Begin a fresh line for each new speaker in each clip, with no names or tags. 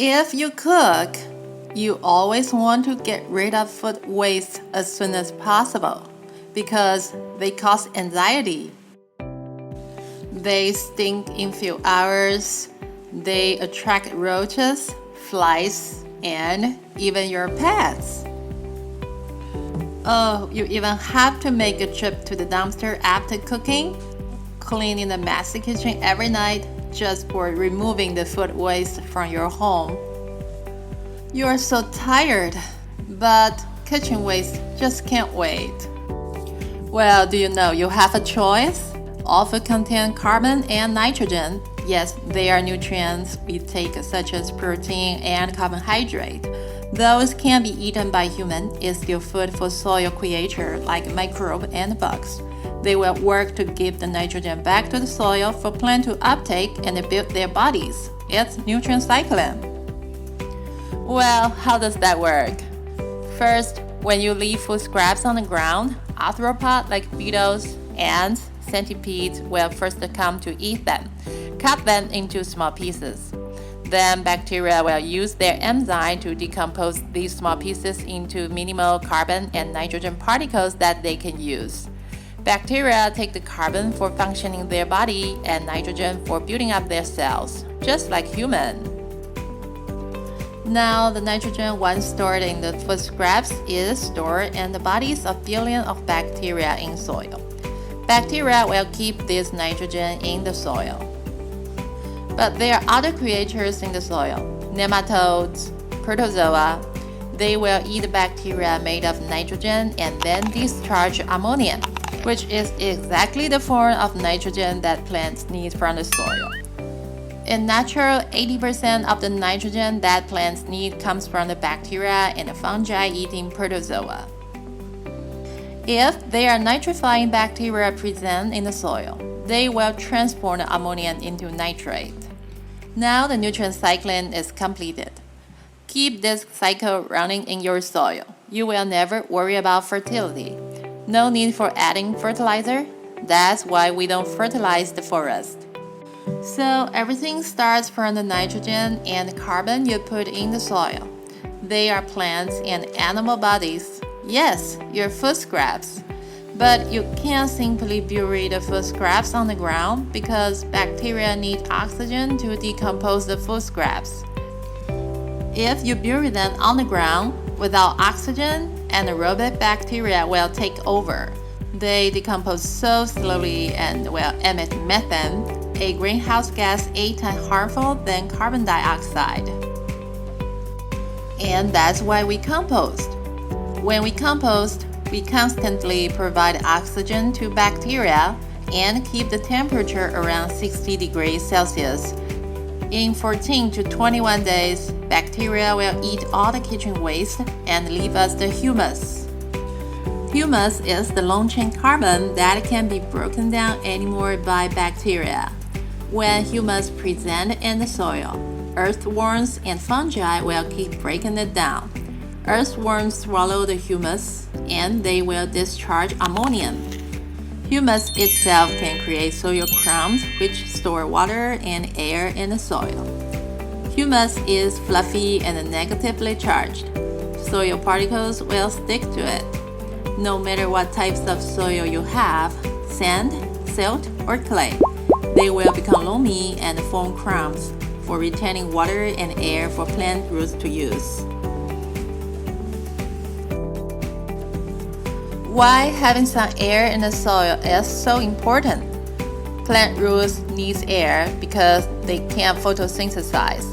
If you cook, you always want to get rid of food waste as soon as possible because they cause anxiety. They stink in few hours, they attract roaches, flies, and even your pets. Oh, you even have to make a trip to the dumpster after cooking, cleaning the messy kitchen every night just for removing the food waste from your home. You are so tired, but kitchen waste just can't wait. Well, do you know you have a choice? All food contain carbon and nitrogen. Yes, they are nutrients we take such as protein and carbohydrate. Those can be eaten by humans. It's still food for soil creatures like microbes and bugs. They will work to give the nitrogen back to the soil for plants to uptake and build their bodies. It's nutrient cycling. Well, how does that work? First, when you leave food scraps on the ground, arthropods like beetles, ants, centipedes will first come to eat them. Cut them into small pieces. Then bacteria will use their enzyme to decompose these small pieces into minimal carbon and nitrogen particles that they can use. Bacteria take the carbon for functioning their body and nitrogen for building up their cells, just like humans. Now, the nitrogen once stored in the food scraps is stored in the bodies of billions of bacteria in soil. Bacteria will keep this nitrogen in the soil. But there are other creatures in the soil, nematodes, protozoa. They will eat bacteria made of nitrogen and then discharge ammonia, which is exactly the form of nitrogen that plants need from the soil. In natural, 80% of the nitrogen that plants need comes from the bacteria and the fungi eating protozoa. If there are nitrifying bacteria present in the soil, they will transform the ammonia into nitrate. Now the nutrient cycling is completed. Keep this cycle running in your soil. You will never worry about fertility. No need for adding fertilizer. That's why we don't fertilize the forest. So everything starts from the nitrogen and carbon you put in the soil. They are plants and animal bodies. Yes, your food scraps. But you can't simply bury the food scraps on the ground because bacteria need oxygen to decompose the food scraps. If you bury them on the ground without oxygen, anaerobic bacteria will take over. They decompose so slowly and will emit methane, a greenhouse gas 8 times harmful than carbon dioxide. And that's why we compost. When we compost, we constantly provide oxygen to bacteria and keep the temperature around 60 degrees Celsius. In 14 to 21 days, bacteria will eat all the kitchen waste and leave us the humus. Humus is the long-chain carbon that can be broken down anymore by bacteria. When humus presents in the soil, earthworms and fungi will keep breaking it down. Earthworms swallow the humus and they will discharge ammonia. Humus itself can create soil crumbs which store water and air in the soil. Humus is fluffy and negatively charged. Soil particles will stick to it. No matter what types of soil you have, sand, silt, or clay, they will become loamy and form crumbs for retaining water and air for plant roots to use. Why having some air in the soil is so important? Plant roots need air because they can't photosynthesize.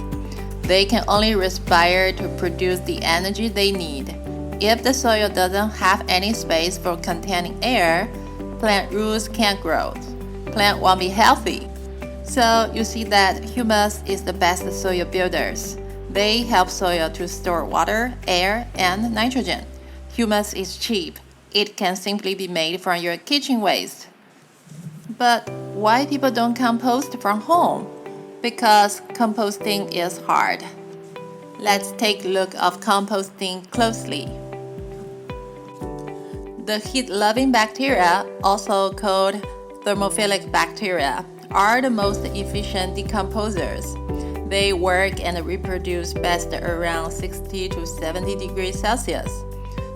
They can only respire to produce the energy they need. If the soil doesn't have any space for containing air, plant roots can't grow. Plant won't be healthy. So you see that humus is the best soil builders. They help soil to store water, air, and nitrogen. Humus is cheap. It can simply be made from your kitchen waste. But why people don't compost from home? Because composting is hard. Let's take a look of composting closely. The heat-loving bacteria, also called thermophilic bacteria, are the most efficient decomposers. They work and reproduce best around 60 to 70 degrees Celsius.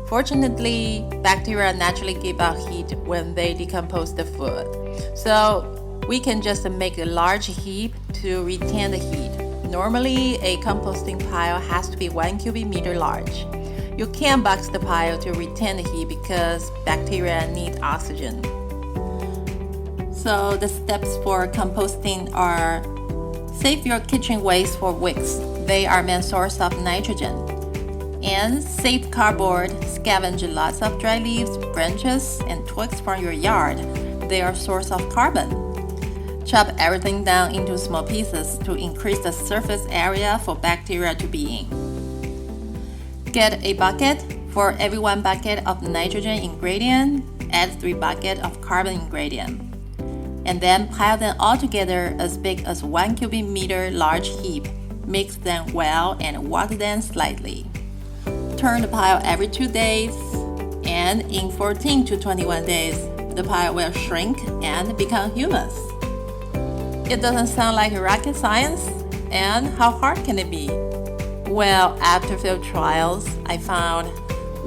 Fortunately, bacteria naturally give out heat when they decompose the food. So we can just make a large heap to retain the heat. Normally, a composting pile has to be 1 cubic meter large. You can't box the pile to retain the heat because bacteria need oxygen. So the steps for composting are: save your kitchen waste for weeks. They are main source of nitrogen. And save cardboard, scavenge lots of dry leaves, branches, and twigs from your yard. They are source of carbon. Chop everything down into small pieces to increase the surface area for bacteria to be in. Get a bucket. For every 1 bucket of nitrogen ingredient, add 3 buckets of carbon ingredient. And then pile them all together as big as 1 cubic meter large heap. Mix them well and water them slightly. Turn the pile every 2 days, and in 14 to 21 days, the pile will shrink and become humus. It doesn't sound like rocket science, and how hard can it be? Well, after field trials, I found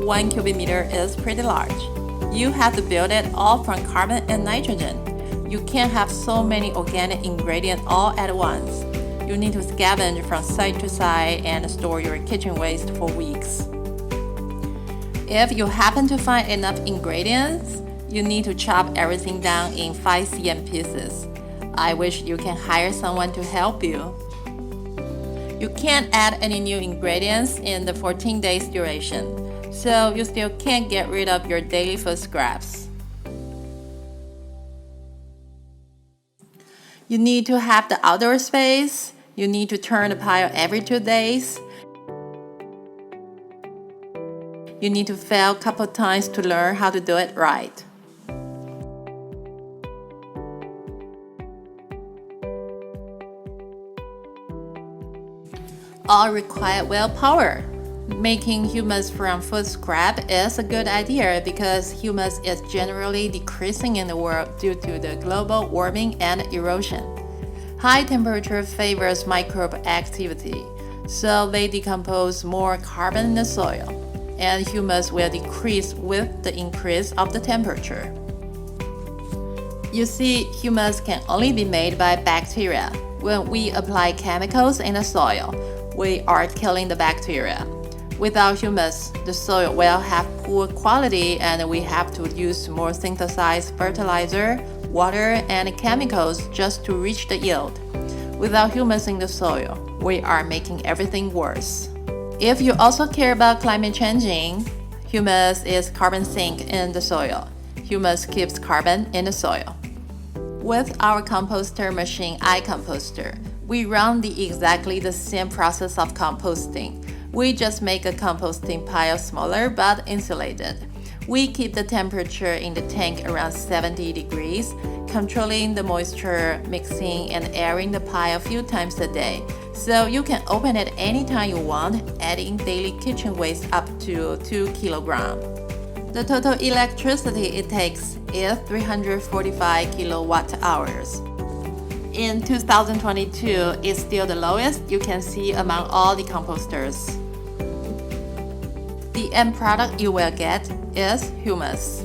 1 cubic meter is pretty large. You have to build it all from carbon and nitrogen. You can't have so many organic ingredients all at once. You need to scavenge from side to side and store your kitchen waste for weeks. If you happen to find enough ingredients, you need to chop everything down in 5 cm pieces. I wish you can hire someone to help you. You can't add any new ingredients in the 14 days duration, so you still can't get rid of your daily food scraps. You need to have the outdoor space. You need to turn the pile every 2 days. You need to fail a couple times to learn how to do it right. All require willpower. Making humus from food scrap is a good idea because humus is generally decreasing in the world due to the global warming and erosion. High temperature favors microbe activity, so they decompose more carbon in the soil, and humus will decrease with the increase of the temperature. You see, humus can only be made by bacteria. When we apply chemicals in the soil, we are killing the bacteria. Without humus, the soil will have poor quality and we have to use more synthesized fertilizer, water, and chemicals just to reach the yield. Without humus in the soil, we are making everything worse. If you also care about climate changing, humus is carbon sink in the soil. Humus keeps carbon in the soil. With our composter machine, iComposter, we run exactly the same process of composting. We just make a composting pile smaller but insulated. We keep the temperature in the tank around 70 degrees, controlling the moisture, mixing and airing the pile a few times a day. So you can open it anytime you want, adding daily kitchen waste up to 2 kilograms. The total electricity it takes is 345 kilowatt hours. In 2022, it's still the lowest you can see among all the composters. The end product you will get is humus.